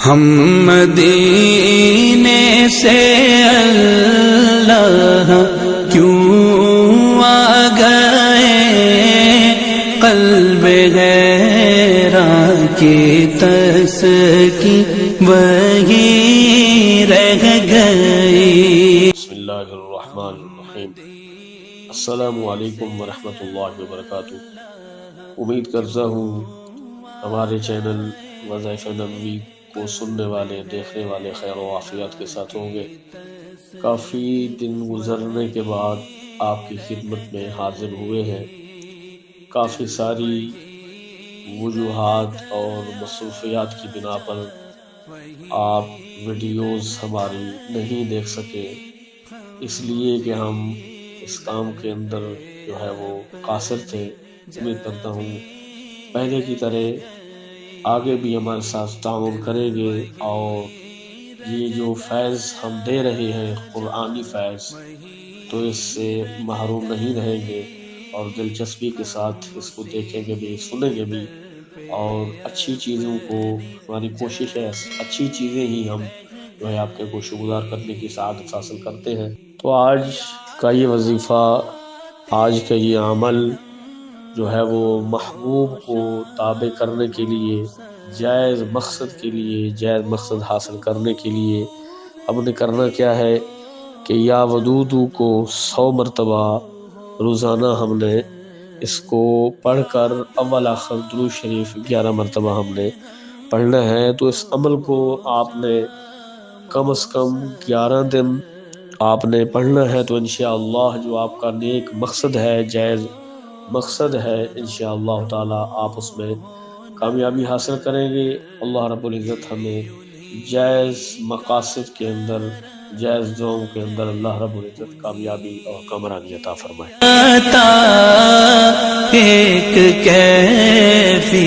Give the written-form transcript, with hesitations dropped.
ہم مدینے سے اللہ کیوں آ گئے، قلب حیران کی تسکی وہی رہ گئی۔ بسم اللہ الرحمن الرحیم۔ السلام علیکم ورحمۃ اللہ وبرکاتہ۔ امید کرتا ہوں ہمارے چینل وظائف نبوی کو سننے والے دیکھنے والے خیر و عافیت کے ساتھ ہوں گے۔ کافی دن گزرنے کے بعد آپ کی خدمت میں حاضر ہوئے ہیں۔ کافی ساری وجوہات اور مصروفیات کی بنا پر آپ ویڈیوز ہماری نہیں دیکھ سکے، اس لیے کہ ہم اس کام کے اندر جو ہے وہ قاصر تھے۔ امید کرتا ہوں پہلے کی طرح آگے بھی ہمارے ساتھ تعاون کریں گے، اور یہ جو فیض ہم دے رہے ہیں قرآنی فیض، تو اس سے محروم نہیں رہیں گے، اور دلچسپی کے ساتھ اس کو دیکھیں گے بھی، سنیں گے بھی، اور اچھی چیزوں کو ہماری کوشش ہے اچھی چیزیں ہی ہم جو ہے آپ کے کو شکرگزار کرنے کی سعادت حاصل کرتے ہیں۔ تو آج کا یہ وظیفہ، آج کا یہ عمل جو ہے وہ محبوب کو تابع کرنے کے لیے، جائز مقصد کے لیے، جائز مقصد حاصل کرنے کے لیے ہم نے کرنا کیا ہے کہ یا ودودو کو 100 مرتبہ روزانہ ہم نے اس کو پڑھ کر اول آخر درود شریف 11 مرتبہ ہم نے پڑھنا ہے۔ تو اس عمل کو آپ نے کم از کم 11 دن آپ نے پڑھنا ہے، تو انشاءاللہ جو آپ کا نیک مقصد ہے، جائز مقصد ہے، انشاءاللہ تعالی آپ اس میں کامیابی حاصل کریں گے۔ اللہ رب العزت ہمیں جائز مقاصد کے اندر، جائز دعاؤں کے اندر اللہ رب العزت کامیابی اور کامرانی عطا فرمائے۔ ایک کیفیت